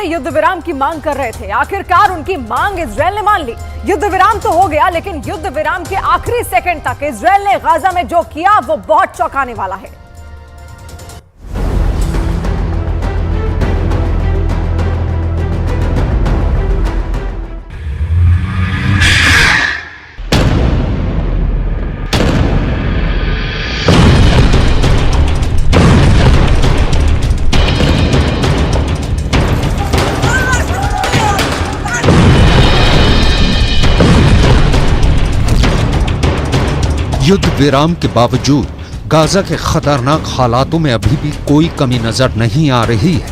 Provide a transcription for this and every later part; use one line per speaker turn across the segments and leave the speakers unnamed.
से युद्ध विराम की मांग कर रहे थे। आखिरकार उनकी मांग इजराइल ने मान ली। युद्ध विराम तो हो गया, लेकिन युद्ध विराम के आखिरी सेकंड तक इजराइल ने गाजा में जो किया वो बहुत चौंकाने वाला है।
युद्ध विराम के बावजूद गाजा के खतरनाक हालातों में अभी भी कोई कमी नजर नहीं आ रही है।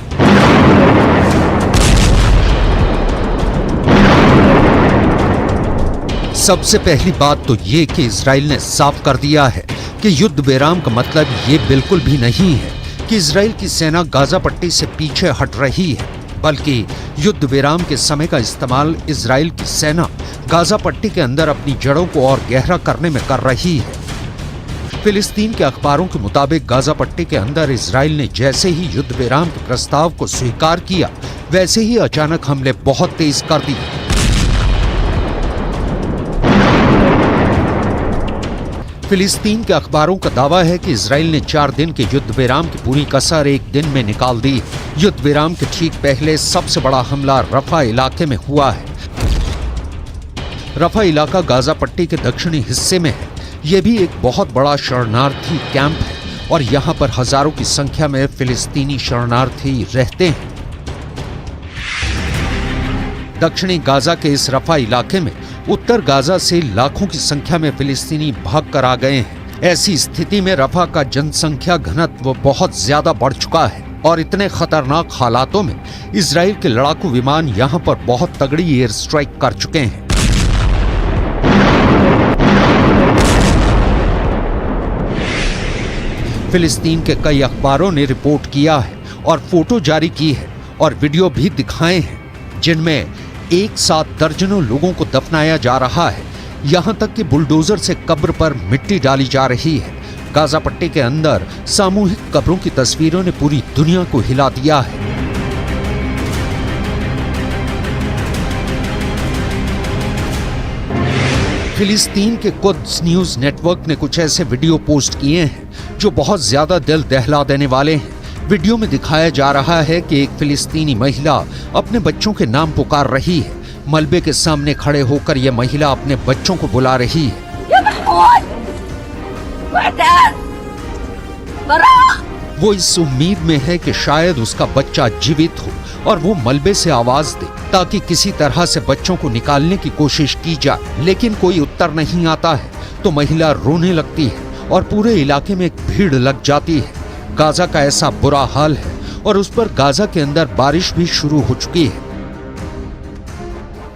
सबसे पहली बात तो ये कि इजराइल ने साफ कर दिया है कि युद्ध विराम का मतलब ये बिल्कुल भी नहीं है कि इजराइल की सेना गाजा पट्टी से पीछे हट रही है, बल्कि युद्ध विराम के समय का इस्तेमाल इजराइल की सेना गाजा पट्टी के अंदर अपनी जड़ों को और गहरा करने में कर रही है। फिलिस्तीन के अखबारों के मुताबिक गाजा पट्टी के अंदर इजराइल ने जैसे ही युद्ध विराम के प्रस्ताव को स्वीकार किया, वैसे ही अचानक हमले बहुत तेज कर दिए। फिलिस्तीन के अखबारों का दावा है कि इजराइल ने 4 दिन के युद्ध विराम की पूरी कसर एक दिन में निकाल दी। युद्ध विराम के ठीक पहले सबसे बड़ा हमला रफा इलाके में हुआ है। रफा इलाका गाजा पट्टी के दक्षिणी हिस्से में है। यह भी एक बहुत बड़ा शरणार्थी कैंप है और यहाँ पर हजारों की संख्या में फिलिस्तीनी शरणार्थी रहते हैं। दक्षिणी गाजा के इस रफा इलाके में उत्तर गाजा से लाखों की संख्या में फिलिस्तीनी भाग कर आ गए हैं। ऐसी स्थिति में रफा का जनसंख्या घनत्व बहुत ज्यादा बढ़ चुका है और इतने खतरनाक हालातों में इजराइल के लड़ाकू विमान यहाँ पर बहुत तगड़ी एयर स्ट्राइक कर चुके हैं। फिलिस्तीन के कई अखबारों ने रिपोर्ट किया है और फोटो जारी की है और वीडियो भी दिखाए हैं, जिनमें एक साथ दर्जनों लोगों को दफनाया जा रहा है। यहां तक कि बुलडोजर से कब्र पर मिट्टी डाली जा रही है। गाजा पट्टी के अंदर सामूहिक कब्रों की तस्वीरों ने पूरी दुनिया को हिला दिया है। फिलिस्तीन के कुद्स न्यूज नेटवर्क ने कुछ ऐसे वीडियो पोस्ट किए हैं जो बहुत ज्यादा दिल दहला देने वाले हैं। वीडियो में दिखाया जा रहा है कि एक फिलिस्तीनी महिला अपने बच्चों के नाम पुकार रही है। मलबे के सामने खड़े होकर यह महिला अपने बच्चों को बुला रही है। वो इस उम्मीद में है कि शायद उसका बच्चा जीवित हो और वो मलबे से आवाज दे ताकि किसी तरह से बच्चों को निकालने की कोशिश की जाए, लेकिन कोई उत्तर नहीं आता है तो महिला रोने लगती है और पूरे इलाके में एक भीड़ लग जाती है। गाजा का ऐसा बुरा हाल है और उस पर गाजा के अंदर बारिश भी शुरू हो चुकी है।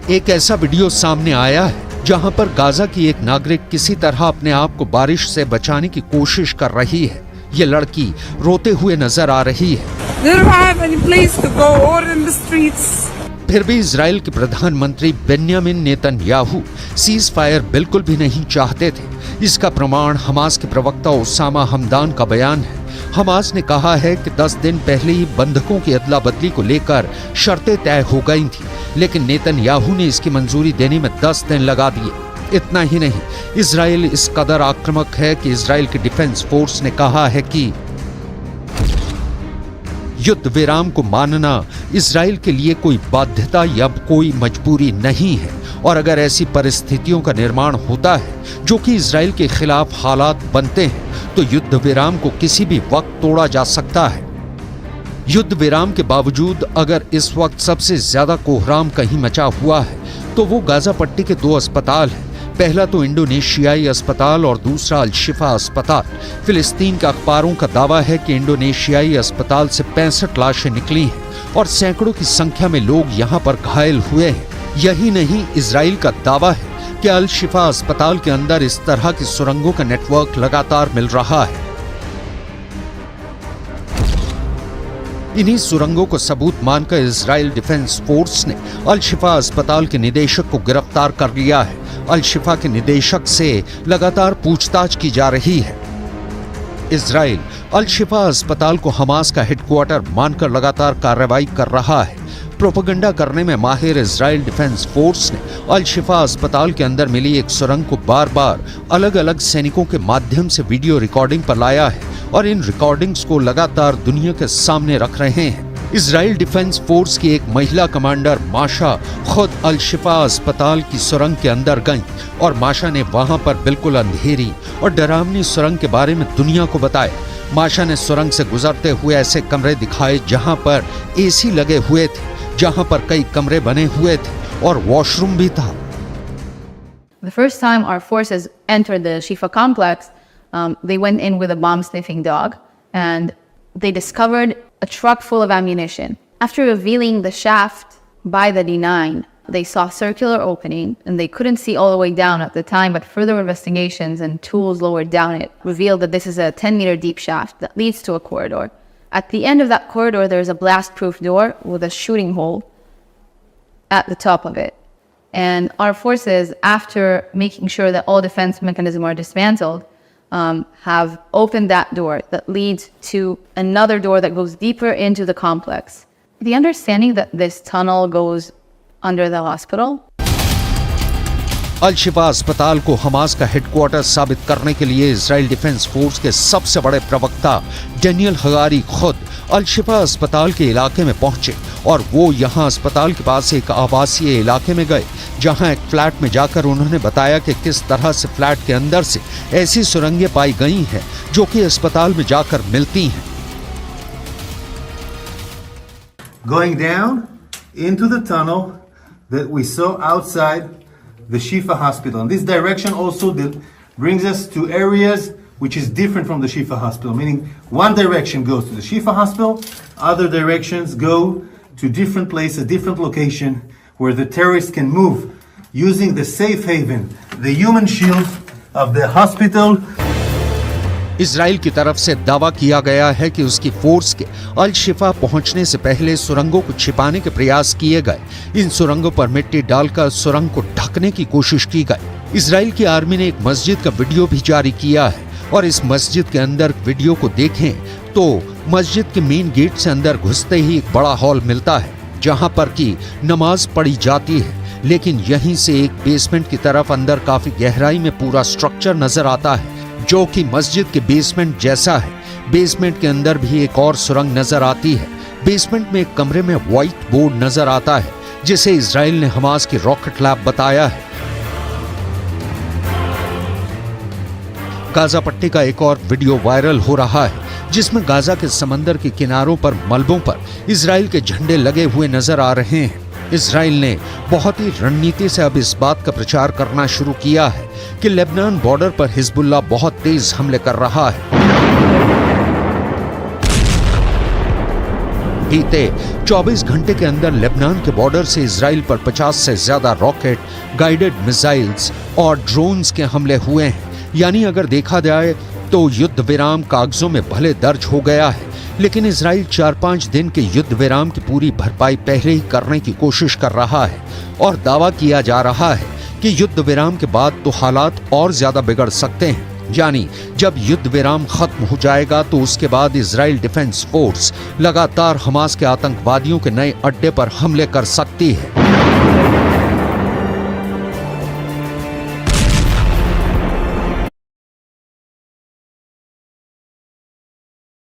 एक ऐसा वीडियो सामने आया है जहां पर गाजा की एक नागरिक किसी तरह अपने आप को बारिश से बचाने की कोशिश कर रही है। ये लड़की रोते हुए नजर आ रही है। फिर भी इजराइल के प्रधानमंत्री बेन्यामिन नेतन्याहू सीज फायर बिल्कुल भी नहीं चाहते थे। इसका प्रमाण हमास के प्रवक्ता ओसामा हमदान का बयान है। हमास ने कहा है कि 10 दिन पहले ही बंधकों की अदला बदली को लेकर शर्तें तय हो गई थी, लेकिन नेतन्याहू ने इसकी मंजूरी देने में 10 दिन लगा दिए। इतना ही नहीं, इजराइल इस कदर आक्रामक है कि इजराइल की डिफेंस फोर्स ने कहा है कि युद्ध विराम को मानना इजराइल के लिए कोई बाध्यता या कोई मजबूरी नहीं है, और अगर ऐसी परिस्थितियों का निर्माण होता है जो कि इजराइल के खिलाफ हालात बनते हैं तो युद्ध विराम को किसी भी वक्त तोड़ा जा सकता है। युद्ध विराम के बावजूद अगर इस वक्त सबसे ज्यादा कोहराम कहीं मचा हुआ है तो वो गाजा पट्टी के 2 अस्पताल हैं। पहला तो इंडोनेशियाई अस्पताल और दूसरा अल शिफा अस्पताल। फिलिस्तीन के अखबारों का दावा है कि इंडोनेशियाई अस्पताल से 65 लाशें निकली हैं और सैकड़ों की संख्या में लोग यहां पर घायल हुए हैं। यही नहीं, इजराइल का दावा है कि अल शिफा अस्पताल के अंदर इस तरह की सुरंगों का नेटवर्क लगातार मिल रहा है। इन्हीं सुरंगों को सबूत मानकर इजराइल डिफेंस फोर्स ने अल शिफा अस्पताल के निदेशक को गिरफ्तार कर लिया है। अल शिफा के निदेशक से लगातार पूछताछ की जा रही है। इजराइल अल शिफा अस्पताल को हमास का हेडक्वार्टर मानकर लगातार कार्रवाई कर रहा है। प्रोपेगेंडा करने में माहिर इजराइल डिफेंस फोर्स ने अल शिफा अस्पताल के अंदर मिली एक सुरंग को बार बार अलग अलग सैनिकों के माध्यम से वीडियो रिकॉर्डिंग पर लाया है और इन रिकॉर्डिंग्स को लगातार दुनिया के सामने रख रहे हैं। इजराइल डिफेंस फोर्स की एक महिला कमांडर माशा खुद अल शिफा अस्पताल की सुरंग के अंदर गईं और माशा ने वहां पर बिल्कुल अंधेरी और डरावनी सुरंग के बारे में दुनिया को बताया। माशा ने सुरंग से गुजरते हुए ऐसे कमरे दिखाए जहां पर एसी लगे हुए थे, जहां पर कई कमरे बने हुए थे और वॉशरूम भी था।
The first time our forces entered the Shifa complex, they went in with a bomb-sniffing dog, and they discovered a truck full of ammunition. After revealing the shaft by the D9, they saw a circular opening, and they couldn't see all the way down at the time, but further investigations and tools lowered down it revealed that this is a 10-meter deep shaft that leads to a corridor. At the end of that corridor, there's a blast-proof door with a shooting hole at the top of it. And our forces, after making sure that all defense mechanisms are dismantled, have opened that door that leads to another door that goes deeper into the complex. The understanding that this tunnel goes under the hospital.
अल शिफा अस्पताल को Hamas का headquarter साबित करने के लिए Israel defence force के सबसे बड़े प्रवक्ता डेनियल हगारी खुद अल शिफा अस्पताल के इलाके में पहुंचे और वो यहां अस्पताल के पास एक आवासीय इलाके में गए, जहां एक फ्लैट में जाकर उन्होंने बताया कि किस तरह से फ्लैट के अंदर से ऐसी सुरंगें पाई गई हैं जो कि अस्पताल में जाकर मिलती हैं।
Going down into the tunnel that we saw outside the Shifa hospital. And this direction also brings us to areas which is different from the Shifa hospital, meaning one direction goes to the Shifa hospital, other directions go to different places, different location where the terrorists can move using the safe haven, the human shield of the hospital.
Israel की तरफ से दावा किया गया है कि उसकी force के अल शिफा पहुंचने से पहले सुरंगों को छिपाने के प्रयास किए गए। इन सुरंगों पर मिट्टी डालकर सुरंग को ढकने की कोशिश की गई। इजराइल की आर्मी ने एक मस्जिद का वीडियो भी जारी किया है और इस मस्जिद के अंदर वीडियो को देखें तो मस्जिद के मेन गेट से अंदर घुसते ही एक बड़ा हॉल मिलता है जहां पर की नमाज पढ़ी जाती है, लेकिन यहीं से एक बेसमेंट की तरफ अंदर काफी गहराई में पूरा स्ट्रक्चर नजर आता है जो कि मस्जिद के बेसमेंट जैसा है। बेसमेंट के अंदर भी एक और सुरंग नजर आती है। बेसमेंट में एक कमरे में व्हाइट बोर्ड नजर आता है जिसे इजराइल ने हमास की रॉकेट लैब बताया है। गाजा पट्टी का एक और वीडियो वायरल हो रहा है जिसमें गाजा के समंदर के किनारों पर मलबों पर इजराइल के झंडे लगे हुए नजर आ रहे हैं। इजराइल ने बहुत ही रणनीति से अब इस बात का प्रचार करना शुरू किया है कि लेबनान बॉर्डर पर हिजबुल्लाह बहुत तेज हमले कर रहा है। बीते 24 घंटे के अंदर लेबनान के बॉर्डर से इजराइल पर 50 से ज्यादा रॉकेट, गाइडेड मिसाइल्स और ड्रोन्स के हमले हुए हैं। यानी अगर देखा जाए तो युद्ध विराम कागजों में भले दर्ज हो गया है, लेकिन इजराइल 4-5 दिन के युद्ध विराम की पूरी भरपाई पहले ही करने की कोशिश कर रहा है और दावा किया जा रहा है कि युद्ध विराम के बाद तो हालात और ज्यादा बिगड़ सकते हैं। यानी जब युद्ध विराम खत्म हो जाएगा तो उसके बाद इजराइल डिफेंस फोर्स लगातार हमास के आतंकवादियों के नए अड्डे पर हमले कर सकती है।